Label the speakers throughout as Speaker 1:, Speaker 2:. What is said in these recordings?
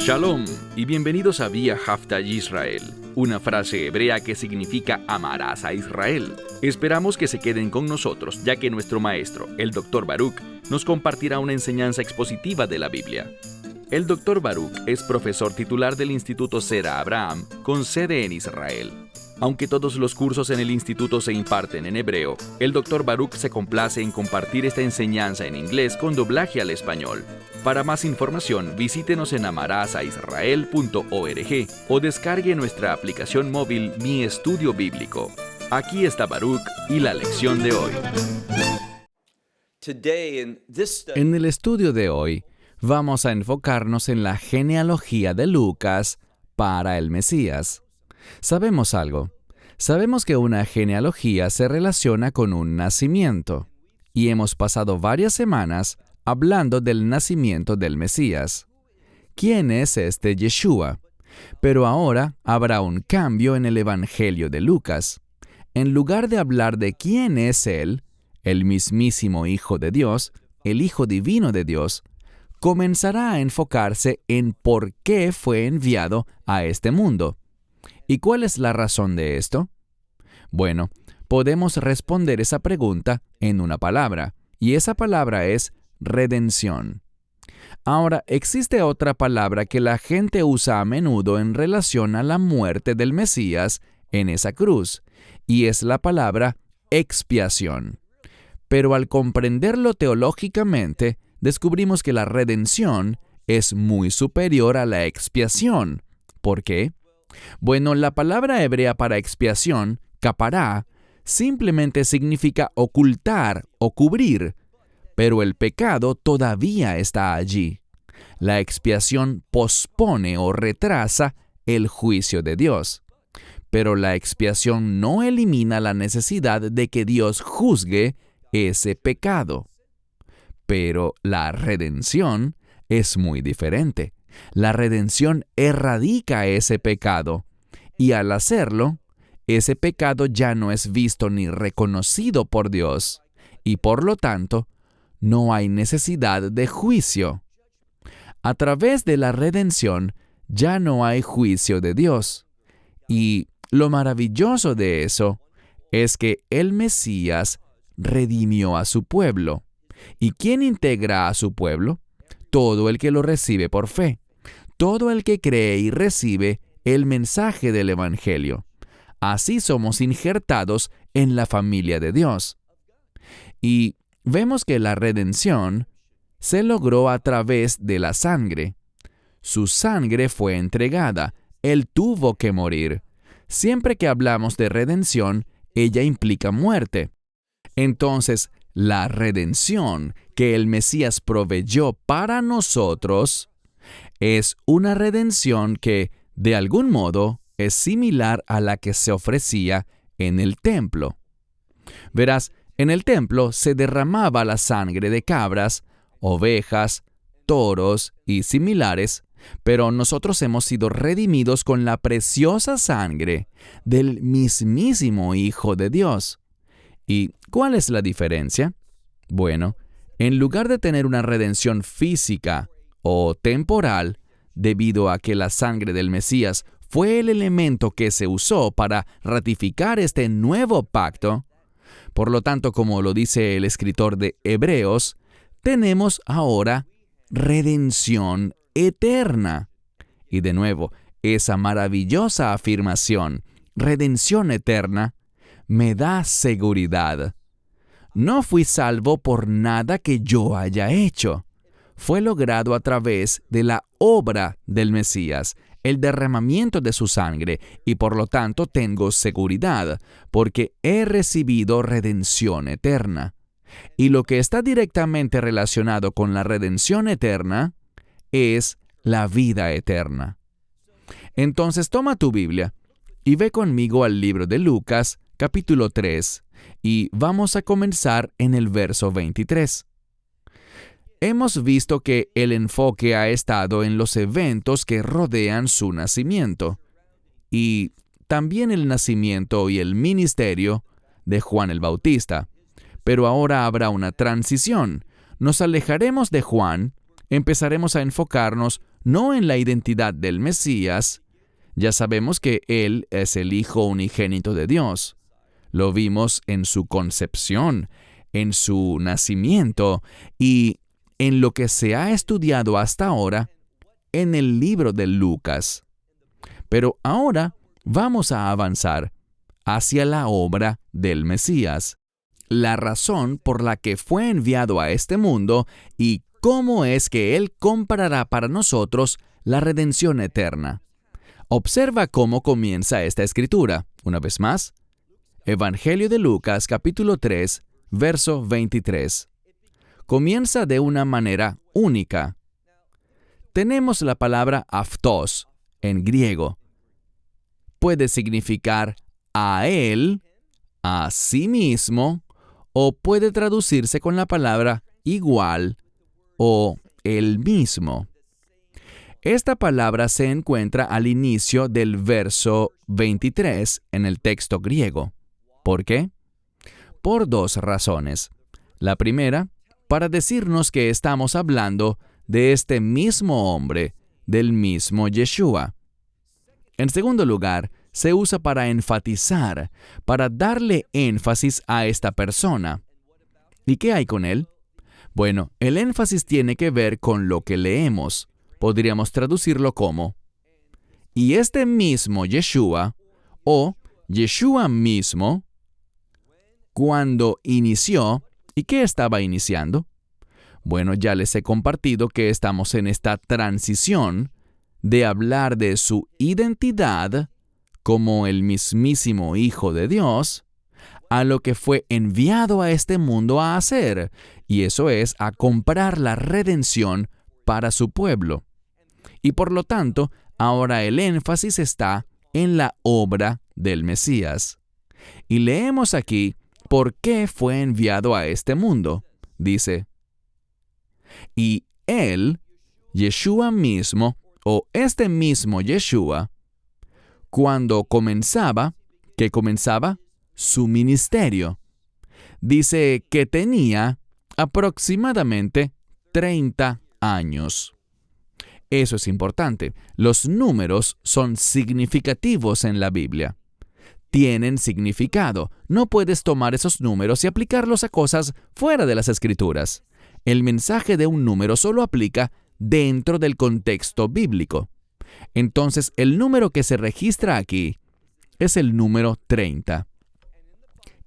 Speaker 1: Shalom y bienvenidos a Vía Haftaj Israel, una frase hebrea que significa amarás a Israel. Esperamos que se queden con nosotros, ya que nuestro maestro, el Dr. Baruch, nos compartirá una enseñanza expositiva de la Biblia. El Dr. Baruch es profesor titular del Instituto Zera Abraham, con sede en Israel. Aunque todos los cursos en el instituto se imparten en hebreo, el Dr. Baruch se complace en compartir esta enseñanza en inglés con doblaje al español. Para más información, visítenos en amarasaisrael.org o descargue nuestra aplicación móvil Mi Estudio Bíblico. Aquí está Baruch y la lección de hoy.
Speaker 2: En el estudio de hoy, vamos a enfocarnos en la genealogía de Lucas para el Mesías. Sabemos algo. Sabemos que una genealogía se relaciona con un nacimiento, y hemos pasado varias semanas hablando del nacimiento del Mesías. ¿Quién es este Yeshua? Pero ahora habrá un cambio en el Evangelio de Lucas. En lugar de hablar de quién es Él, el mismísimo Hijo de Dios, el Hijo Divino de Dios, comenzará a enfocarse en por qué fue enviado a este mundo. ¿Y cuál es la razón de esto? Bueno, podemos responder esa pregunta en una palabra, y esa palabra es redención. Ahora, existe otra palabra que la gente usa a menudo en relación a la muerte del Mesías en esa cruz, y es la palabra expiación. Pero al comprenderlo teológicamente, descubrimos que la redención es muy superior a la expiación. ¿Por qué? Bueno, la palabra hebrea para expiación, capará, simplemente significa ocultar o cubrir, pero el pecado todavía está allí. La expiación pospone o retrasa el juicio de Dios, pero la expiación no elimina la necesidad de que Dios juzgue ese pecado. Pero la redención es muy diferente. La redención erradica ese pecado, y al hacerlo, ese pecado ya no es visto ni reconocido por Dios, y por lo tanto, no hay necesidad de juicio. A través de la redención, ya no hay juicio de Dios. Y lo maravilloso de eso es que el Mesías redimió a su pueblo. ¿Y quién integra a su pueblo? Todo el que lo recibe por fe. Todo el que cree y recibe el mensaje del Evangelio. Así somos injertados en la familia de Dios. Y vemos que la redención se logró a través de la sangre. Su sangre fue entregada. Él tuvo que morir. Siempre que hablamos de redención, ella implica muerte. Entonces, la redención que el Mesías proveyó para nosotros es una redención que, de algún modo, es similar a la que se ofrecía en el templo. Verás, en el templo se derramaba la sangre de cabras, ovejas, toros y similares, pero nosotros hemos sido redimidos con la preciosa sangre del mismísimo Hijo de Dios. ¿Y cuál es la diferencia? Bueno, en lugar de tener una redención física o temporal, debido a que la sangre del Mesías fue el elemento que se usó para ratificar este nuevo pacto, por lo tanto, como lo dice el escritor de Hebreos, tenemos ahora redención eterna. Y de nuevo, esa maravillosa afirmación, redención eterna, me da seguridad. No fui salvo por nada que yo haya hecho. Fue logrado a través de la obra del Mesías, el derramamiento de su sangre, y por lo tanto tengo seguridad, porque he recibido redención eterna. Y lo que está directamente relacionado con la redención eterna es la vida eterna. Entonces toma tu Biblia y ve conmigo al libro de Lucas, capítulo 3, y vamos a comenzar en el verso 23. Hemos visto que el enfoque ha estado en los eventos que rodean su nacimiento, y también el nacimiento y el ministerio de Juan el Bautista. Pero ahora habrá una transición. Nos alejaremos de Juan, empezaremos a enfocarnos no en la identidad del Mesías. Ya sabemos que Él es el Hijo unigénito de Dios. Lo vimos en su concepción, en su nacimiento y en lo que se ha estudiado hasta ahora en el libro de Lucas. Pero ahora vamos a avanzar hacia la obra del Mesías, la razón por la que fue enviado a este mundo y cómo es que Él comprará para nosotros la redención eterna. Observa cómo comienza esta escritura. Una vez más, Evangelio de Lucas, capítulo 3, verso 23. Comienza de una manera única. Tenemos la palabra aftos en griego. Puede significar a él, a sí mismo, o puede traducirse con la palabra igual o el mismo. Esta palabra se encuentra al inicio del verso 23 en el texto griego. ¿Por qué? Por dos razones. La primera, para decirnos que estamos hablando de este mismo hombre, del mismo Yeshua. En segundo lugar, se usa para enfatizar, para darle énfasis a esta persona. ¿Y qué hay con él? Bueno, el énfasis tiene que ver con lo que leemos. Podríamos traducirlo como: y este mismo Yeshua, o Yeshua mismo, cuando inició, ¿y qué estaba iniciando? Bueno, ya les he compartido que estamos en esta transición de hablar de su identidad como el mismísimo Hijo de Dios, a lo que fue enviado a este mundo a hacer, y eso es a comprar la redención para su pueblo. Y por lo tanto, ahora el énfasis está en la obra del Mesías. Y leemos aquí por qué fue enviado a este mundo. Dice: y él, Yeshua mismo, o este mismo Yeshua, cuando comenzaba, ¿qué comenzaba? Su ministerio. Dice que tenía aproximadamente 30 años. Eso es importante. Los números son significativos en la Biblia. Tienen significado. No puedes tomar esos números y aplicarlos a cosas fuera de las Escrituras. El mensaje de un número solo aplica dentro del contexto bíblico. Entonces, el número que se registra aquí es el número 30.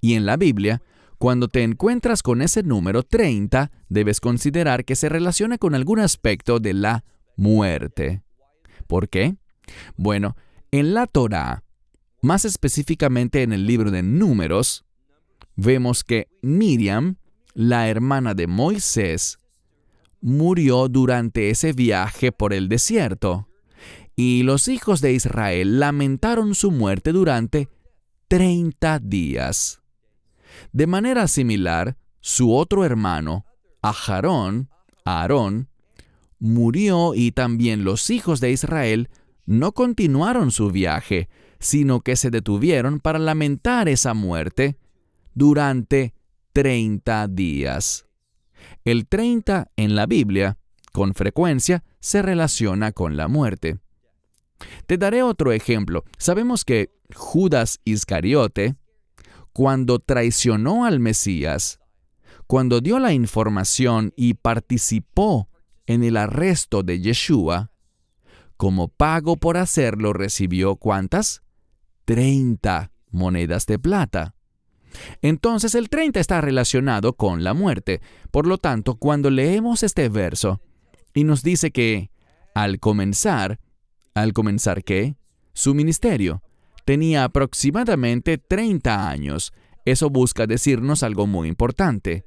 Speaker 2: Y en la Biblia, cuando te encuentras con ese número 30, debes considerar que se relaciona con algún aspecto de la muerte. ¿Por qué? Bueno, en la Torá, más específicamente en el libro de Números, vemos que Miriam, la hermana de Moisés, murió durante ese viaje por el desierto, y los hijos de Israel lamentaron su muerte durante 30 días. De manera similar, su otro hermano, Aarón, murió, y también los hijos de Israel no continuaron su viaje, sino que se detuvieron para lamentar esa muerte durante 30 días. El 30 en la Biblia, con frecuencia, se relaciona con la muerte. Te daré otro ejemplo. Sabemos que Judas Iscariote, cuando traicionó al Mesías, cuando dio la información y participó en el arresto de Yeshua, como pago por hacerlo recibió ¿cuántas? 30 monedas de plata. Entonces el 30 está relacionado con la muerte. Por lo tanto, cuando leemos este verso y nos dice que al comenzar ¿qué? Su ministerio tenía aproximadamente 30 años. Eso busca decirnos algo muy importante,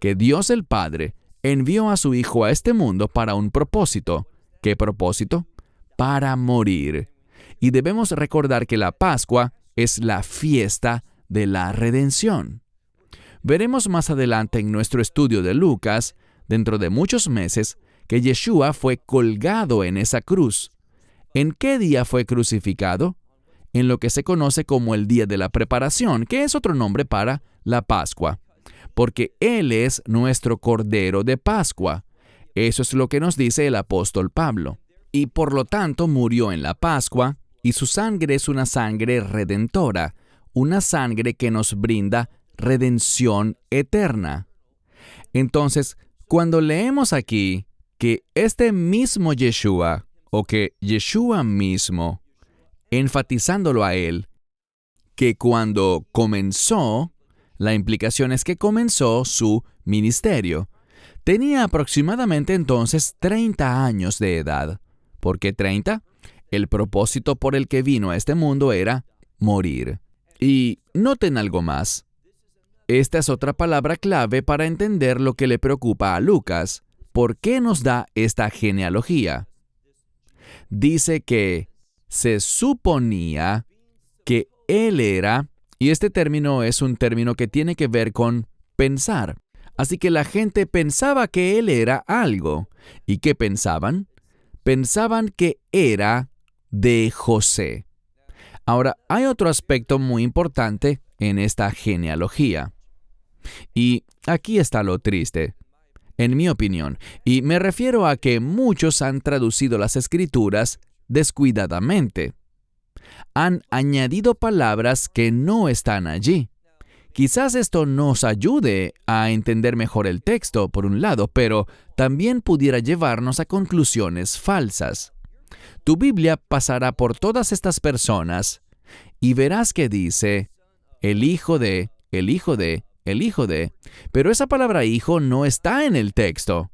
Speaker 2: que Dios el Padre envió a su Hijo a este mundo para un propósito. ¿Qué propósito? Para morir. Y debemos recordar que la Pascua es la fiesta de la redención. Veremos más adelante en nuestro estudio de Lucas, dentro de muchos meses, que Yeshua fue colgado en esa cruz. ¿En qué día fue crucificado? En lo que se conoce como el día de la preparación, que es otro nombre para la Pascua, porque Él es nuestro Cordero de Pascua. Eso es lo que nos dice el apóstol Pablo. y por lo tanto murió en la Pascua, y su sangre es una sangre redentora, una sangre que nos brinda redención eterna. Entonces, cuando leemos aquí que este mismo Yeshua, o que Yeshua mismo, enfatizándolo a él, que cuando comenzó, la implicación es que comenzó su ministerio. Tenía aproximadamente entonces 30 años de edad. ¿Por qué 30? El propósito por el que vino a este mundo era morir. Y noten algo más. Esta es otra palabra clave para entender lo que le preocupa a Lucas. ¿Por qué nos da esta genealogía? Dice que se suponía que él era, y este término es un término que tiene que ver con pensar. Así que la gente pensaba que él era algo. ¿Y qué pensaban? Pensaban que era de José. Ahora, hay otro aspecto muy importante en esta genealogía. Y aquí está lo triste, en mi opinión, y me refiero a que muchos han traducido las Escrituras descuidadamente. Han añadido palabras que no están allí. Quizás esto nos ayude a entender mejor el texto, por un lado, pero también pudiera llevarnos a conclusiones falsas. Tu Biblia pasará por todas estas personas y verás que dice, el hijo de, el hijo de, el hijo de, pero esa palabra hijo no está en el texto.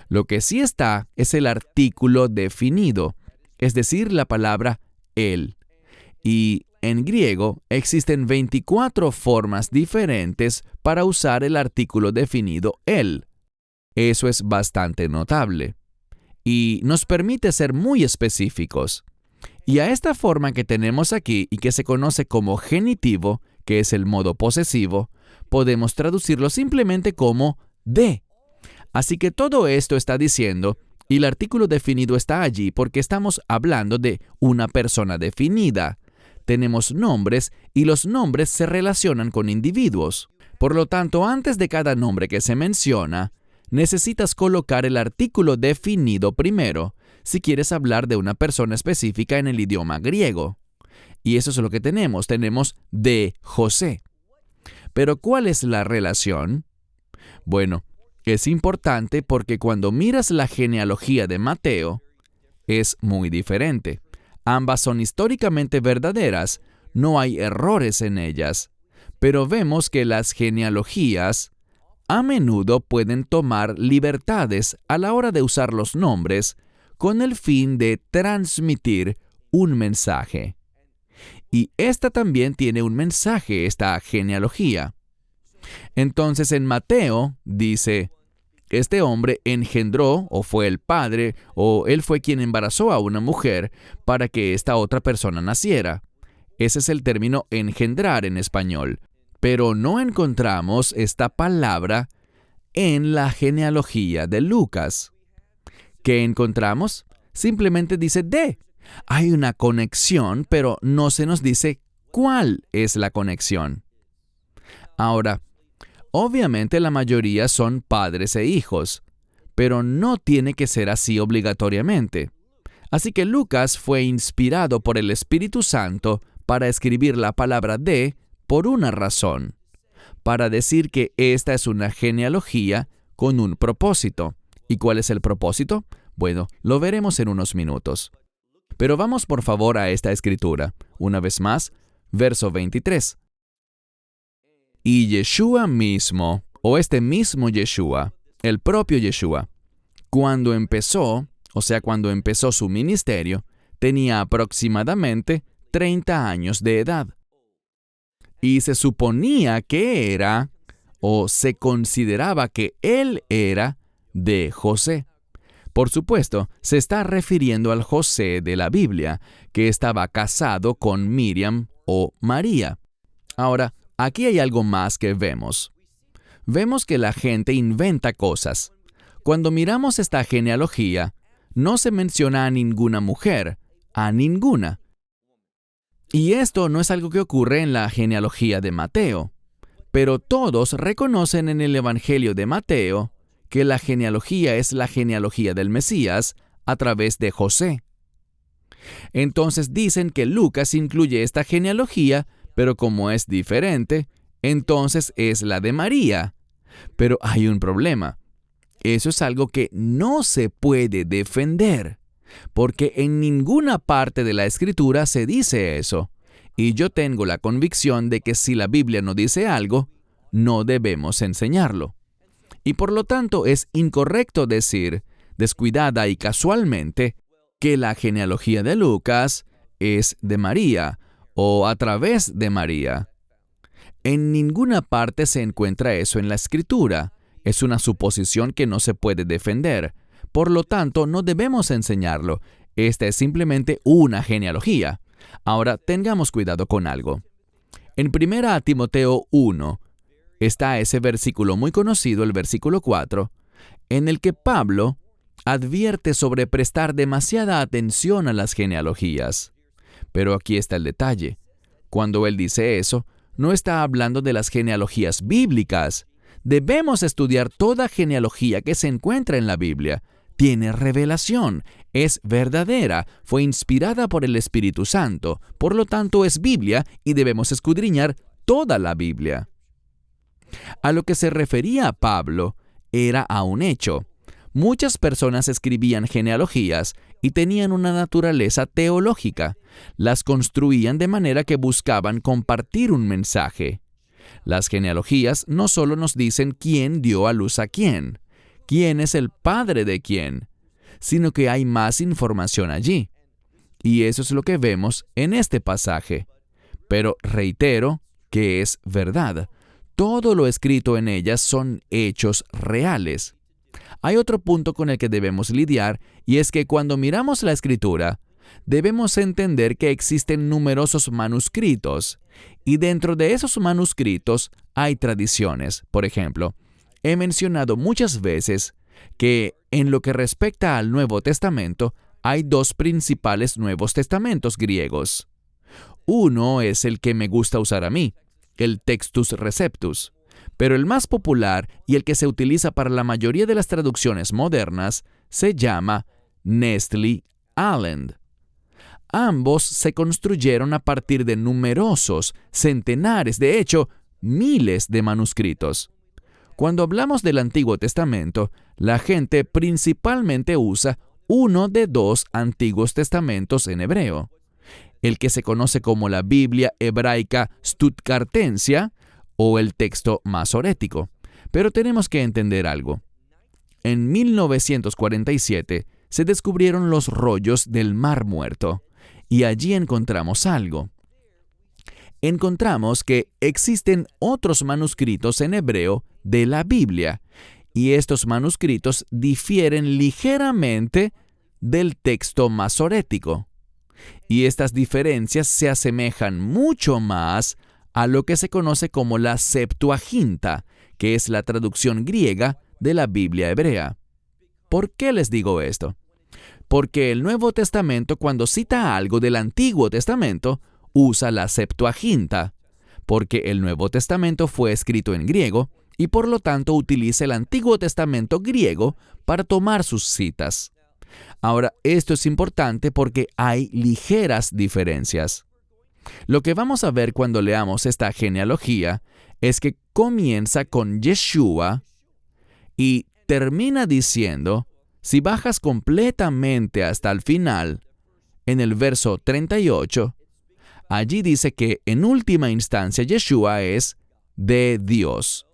Speaker 2: Lo que sí está es el artículo definido, es decir, la palabra él. Y en griego existen 24 formas diferentes para usar el artículo definido él. Eso es bastante notable. Y nos permite ser muy específicos. Y a esta forma que tenemos aquí y que se conoce como genitivo, que es el modo posesivo, podemos traducirlo simplemente como de. Así que todo esto está diciendo, y el artículo definido está allí porque estamos hablando de una persona definida. Tenemos nombres y los nombres se relacionan con individuos. Por lo tanto, antes de cada nombre que se menciona, necesitas colocar el artículo definido primero si quieres hablar de una persona específica en el idioma griego. Y eso es lo que tenemos. Tenemos de José. Pero ¿cuál es la relación? Bueno, es importante porque cuando miras la genealogía de Mateo, es muy diferente. Ambas son históricamente verdaderas, no hay errores en ellas, pero vemos que las genealogías a menudo pueden tomar libertades a la hora de usar los nombres con el fin de transmitir un mensaje. Y esta también tiene un mensaje, esta genealogía. Entonces en Mateo dice, este hombre engendró, o fue el padre, o él fue quien embarazó a una mujer para que esta otra persona naciera. Ese es el término engendrar en español. Pero no encontramos esta palabra en la genealogía de Lucas. ¿Qué encontramos? Simplemente dice de. Hay una conexión, pero no se nos dice cuál es la conexión. Ahora, obviamente la mayoría son padres e hijos, pero no tiene que ser así obligatoriamente. Así que Lucas fue inspirado por el Espíritu Santo para escribir la palabra de por una razón, para decir que esta es una genealogía con un propósito. ¿Y cuál es el propósito? Bueno, lo veremos en unos minutos. Pero vamos por favor a esta escritura. Una vez más, verso 23. Y Yeshua mismo, o este mismo Yeshua, el propio Yeshua, cuando empezó su ministerio, tenía aproximadamente 30 años de edad. Y se suponía que era, o se consideraba que él era, de José. Por supuesto, se está refiriendo al José de la Biblia, que estaba casado con Miriam o María. Ahora, aquí hay algo más que vemos. Vemos que la gente inventa cosas. Cuando miramos esta genealogía, no se menciona a ninguna mujer, a ninguna. Y esto no es algo que ocurre en la genealogía de Mateo. Pero todos reconocen en el Evangelio de Mateo que la genealogía es la genealogía del Mesías, a través de José. Entonces dicen que Lucas incluye esta genealogía, pero como es diferente, entonces es la de María. Pero hay un problema. Eso es algo que no se puede defender, porque en ninguna parte de la Escritura se dice eso. Y yo tengo la convicción de que si la Biblia no dice algo, no debemos enseñarlo. Y por lo tanto es incorrecto decir, descuidada y casualmente, que la genealogía de Lucas es de María o a través de María. En ninguna parte se encuentra eso en la Escritura. Es una suposición que no se puede defender. Por lo tanto, no debemos enseñarlo. Esta es simplemente una genealogía. Ahora, tengamos cuidado con algo. En 1 Timoteo 1 está ese versículo muy conocido, el versículo 4, en el que Pablo advierte sobre prestar demasiada atención a las genealogías. Pero aquí está el detalle. Cuando él dice eso, no está hablando de las genealogías bíblicas. Debemos estudiar toda genealogía que se encuentra en la Biblia. Tiene revelación, es verdadera, fue inspirada por el Espíritu Santo, por lo tanto es Biblia y debemos escudriñar toda la Biblia. A lo que se refería Pablo era a un hecho. Muchas personas escribían genealogías y tenían una naturaleza teológica. Las construían de manera que buscaban compartir un mensaje. Las genealogías no solo nos dicen quién dio a luz a quién es el padre de quién, sino que hay más información allí. Y eso es lo que vemos en este pasaje. Pero reitero que es verdad. Todo lo escrito en ellas son hechos reales. Hay otro punto con el que debemos lidiar, y es que cuando miramos la Escritura, debemos entender que existen numerosos manuscritos, y dentro de esos manuscritos hay tradiciones. Por ejemplo, he mencionado muchas veces que en lo que respecta al Nuevo Testamento, hay dos principales Nuevos Testamentos griegos. Uno es el que me gusta usar a mí, el Textus Receptus, pero el más popular y el que se utiliza para la mayoría de las traducciones modernas se llama Nestle Aland. Ambos se construyeron a partir de numerosos, centenares, de hecho, miles de manuscritos. Cuando hablamos del Antiguo Testamento, la gente principalmente usa uno de dos Antiguos Testamentos en hebreo. El que se conoce como la Biblia hebraica Stuttgartensia o el texto masorético. Pero tenemos que entender algo. En 1947 se descubrieron los rollos del Mar Muerto y allí encontramos algo. Encontramos que existen otros manuscritos en hebreo de la Biblia, y estos manuscritos difieren ligeramente del texto masorético. Y estas diferencias se asemejan mucho más a lo que se conoce como la Septuaginta, que es la traducción griega de la Biblia hebrea. ¿Por qué les digo esto? Porque el Nuevo Testamento, cuando cita algo del Antiguo Testamento, usa la Septuaginta, porque el Nuevo Testamento fue escrito en griego y por lo tanto utiliza el Antiguo Testamento griego para tomar sus citas. Ahora, esto es importante porque hay ligeras diferencias. Lo que vamos a ver cuando leamos esta genealogía es que comienza con Yeshua y termina diciendo, si bajas completamente hasta el final, en el verso 38, allí dice que en última instancia Yeshua es de Dios.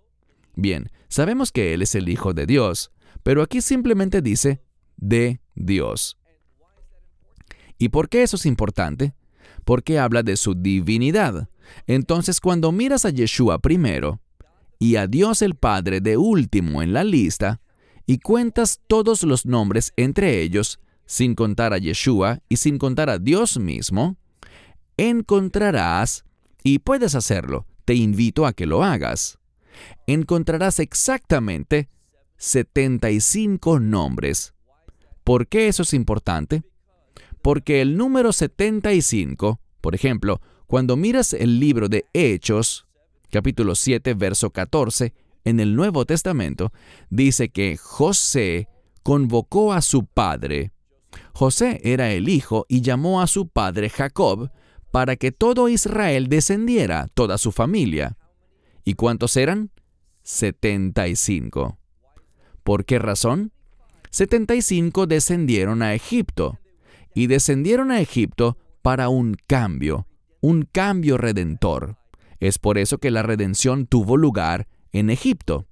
Speaker 2: Bien, sabemos que Él es el Hijo de Dios, pero aquí simplemente dice de Dios. ¿Y por qué eso es importante? Porque habla de su divinidad. Entonces, cuando miras a Yeshua primero y a Dios el Padre de último en la lista, y cuentas todos los nombres entre ellos, sin contar a Yeshua y sin contar a Dios mismo, encontrarás, y puedes hacerlo, te invito a que lo hagas, encontrarás exactamente 75 nombres. ¿Por qué eso es importante? Porque el número 75, por ejemplo, cuando miras el libro de Hechos, capítulo 7, verso 14, en el Nuevo Testamento, dice que José convocó a su padre José era el hijo y llamó a su padre Jacob para que todo Israel descendiera, toda su familia. ¿Y cuántos eran? 75. ¿Por qué razón? 75 descendieron a Egipto, y descendieron a Egipto para un cambio redentor. Es por eso que la redención tuvo lugar en Egipto.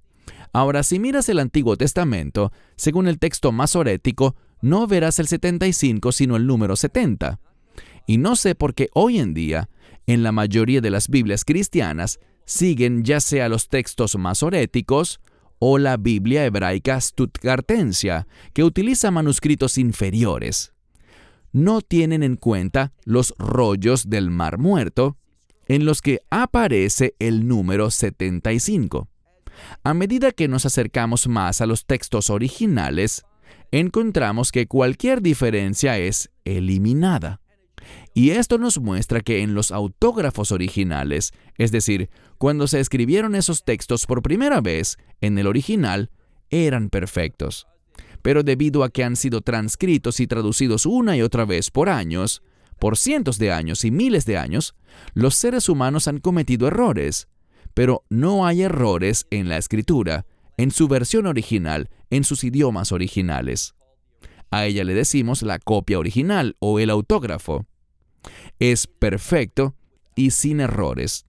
Speaker 2: Ahora, si miras el Antiguo Testamento, según el texto masorético, no verás el 75, sino el número 70. Y no sé por qué hoy en día, en la mayoría de las Biblias cristianas, siguen ya sea los textos masoréticos o la Biblia hebraica stuttgartensia, que utiliza manuscritos inferiores. No tienen en cuenta los rollos del Mar Muerto, en los que aparece el número 75. A medida que nos acercamos más a los textos originales, encontramos que cualquier diferencia es eliminada. Y esto nos muestra que en los autógrafos originales, es decir, cuando se escribieron esos textos por primera vez en el original, eran perfectos. Pero debido a que han sido transcritos y traducidos una y otra vez por años, por cientos de años y miles de años, los seres humanos han cometido errores. Pero no hay errores en la escritura, en su versión original, en sus idiomas originales. A ella le decimos la copia original o el autógrafo. Es perfecto y sin errores.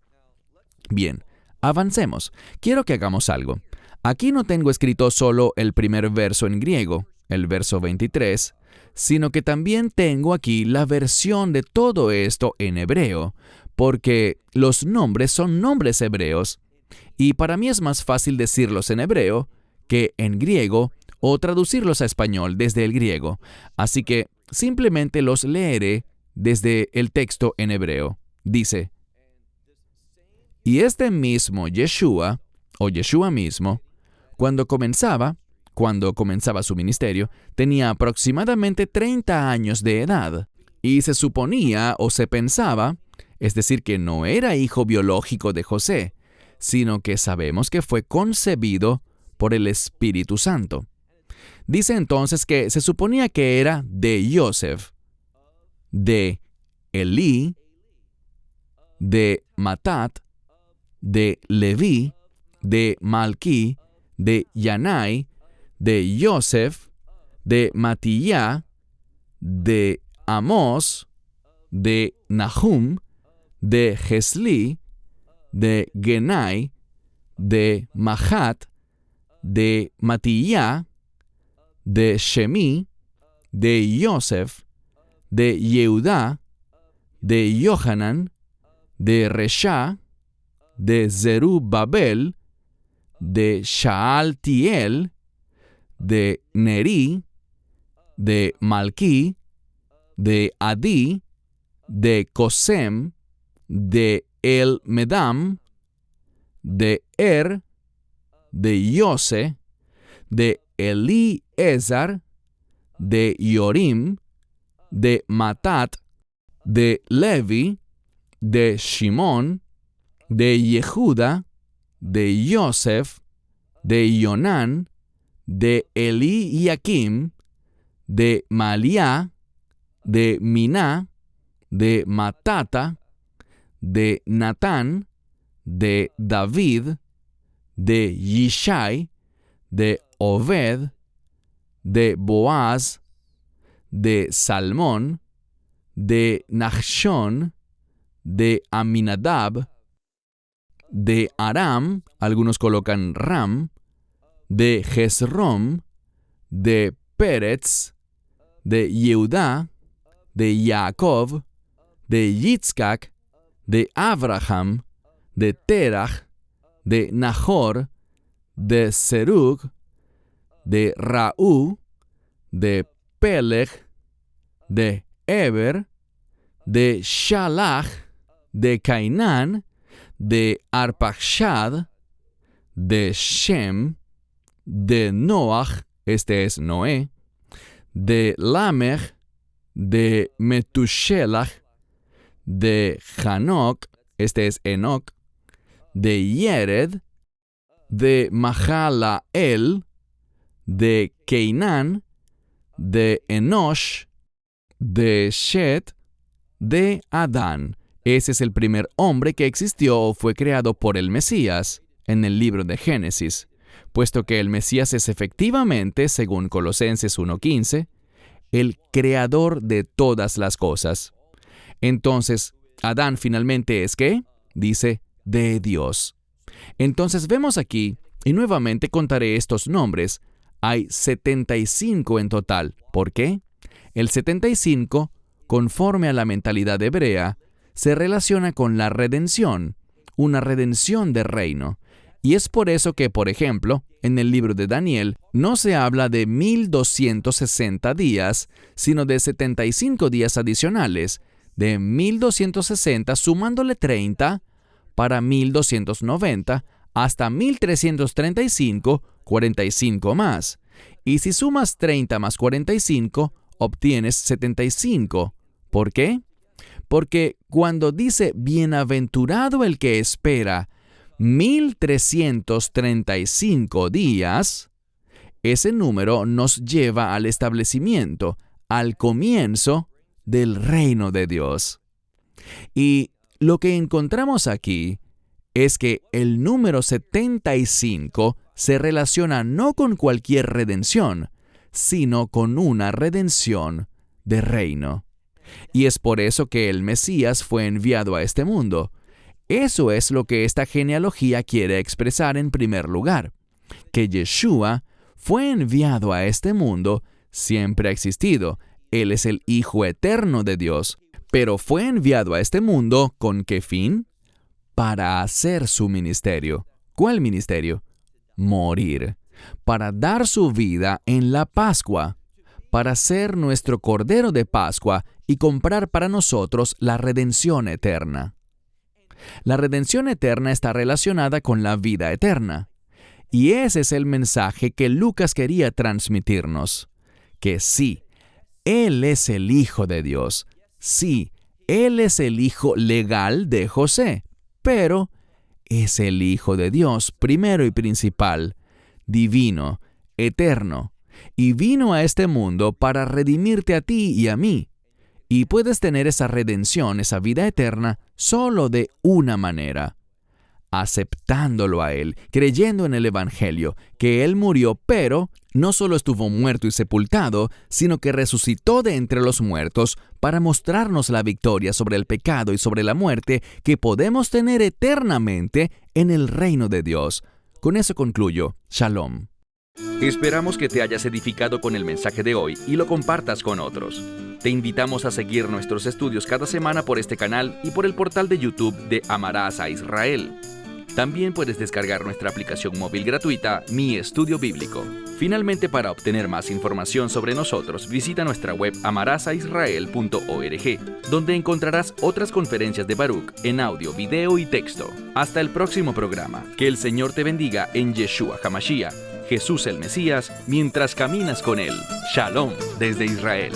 Speaker 2: Bien, avancemos. Quiero que hagamos algo. Aquí no tengo escrito solo el primer verso en griego, el verso 23, sino que también tengo aquí la versión de todo esto en hebreo, porque los nombres son nombres hebreos, y para mí es más fácil decirlos en hebreo que en griego o traducirlos a español desde el griego. Así que simplemente los leeré desde el texto en hebreo. Dice: y este mismo Yeshua, o Yeshua mismo, cuando comenzaba su ministerio, tenía aproximadamente 30 años de edad, y se suponía o se pensaba, es decir, que no era hijo biológico de José, sino que sabemos que fue concebido por el Espíritu Santo. Dice entonces que se suponía que era de Yosef, de Elí, de Matat, de Leví, de Malquí, de Yanai, de Yosef, de Matillá, de Amós, de Nahum, de Jesli, de Genai, de Mahat, de Matillá, de Shemi, de Yosef, de Yehudá, de Yohanan, de Resha, de Zerubabel, de Shaaltiel, de Neri, de Malquí, de Adi, de Cosem, de El-Medam, de de Yose, de Eliezer, de Yorim, de Matat, de Levi, de Shimón, de Yehuda, de Yosef, de Yonán, de Eliakim, de Maliá, de Miná, de Matata, de Natán, de David, de Yishai, de Obed, de Boaz, de Salmón, de Nachshón, de Aminadab, de Aram, algunos colocan Ram, de Jezrom, de Peretz, de Yehudá, de Jacob, de Yitzhak, de Abraham, de Terach, de Nahor, de Serug, de Raú, de Peleg, de Eber, de Shalach, de Cainán, de Arpachshad, de Shem, de Noach, este es Noé, de Lamech, de Metushelach, de Hanok, este es Enoch, de Yered, de Mahalael, de Keinán, de Enosh, de Shet, de Adán. Ese es el primer hombre que existió o fue creado por el Mesías en el libro de Génesis, puesto que el Mesías es efectivamente, según Colosenses 1:15, el creador de todas las cosas. Entonces, Adán finalmente es ¿qué? Dice, de Dios. Entonces vemos aquí, y nuevamente contaré estos nombres, hay 75 en total. ¿Por qué? El 75, conforme a la mentalidad hebrea, se relaciona con la redención, una redención de reino. Y es por eso que, por ejemplo, en el libro de Daniel no se habla de 1260 días, sino de 75 días adicionales, de 1260 sumándole 30 para 1290 hasta 1335, 45 más. Y si sumas 30 más 45, obtienes 75. ¿Por qué? Porque cuando dice bienaventurado el que espera 1335 días, ese número nos lleva al establecimiento, al comienzo del reino de Dios. Y lo que encontramos aquí es que el número 75 se relaciona no con cualquier redención, sino con una redención de reino. Y es por eso que el Mesías fue enviado a este mundo. Eso es lo que esta genealogía quiere expresar en primer lugar, que Yeshua fue enviado a este mundo, siempre ha existido. Él es el Hijo eterno de Dios, pero fue enviado a este mundo ¿con qué fin? Para hacer su ministerio. ¿Cuál ministerio? Morir. Para dar su vida en la Pascua, para ser nuestro Cordero de Pascua y comprar para nosotros la redención eterna. La redención eterna está relacionada con la vida eterna. Y ese es el mensaje que Lucas quería transmitirnos. Que sí, Él es el Hijo de Dios. Sí, Él es el Hijo legal de José. Pero es el Hijo de Dios, primero y principal, divino, eterno. Y vino a este mundo para redimirte a ti y a mí. Y puedes tener esa redención, esa vida eterna, solo de una manera: aceptándolo a Él, creyendo en el Evangelio, que Él murió, pero no solo estuvo muerto y sepultado, sino que resucitó de entre los muertos para mostrarnos la victoria sobre el pecado y sobre la muerte que podemos tener eternamente en el reino de Dios. Con eso concluyo. Shalom.
Speaker 1: Esperamos que te hayas edificado con el mensaje de hoy y lo compartas con otros. Te invitamos a seguir nuestros estudios cada semana por este canal y por el portal de YouTube de Amarás a Israel. También puedes descargar nuestra aplicación móvil gratuita, Mi Estudio Bíblico. Finalmente, para obtener más información sobre nosotros, visita nuestra web amarasaisrael.org, donde encontrarás otras conferencias de Baruch en audio, video y texto. Hasta el próximo programa. Que el Señor te bendiga en Yeshua HaMashiach, Jesús el Mesías, mientras caminas con Él. Shalom desde Israel.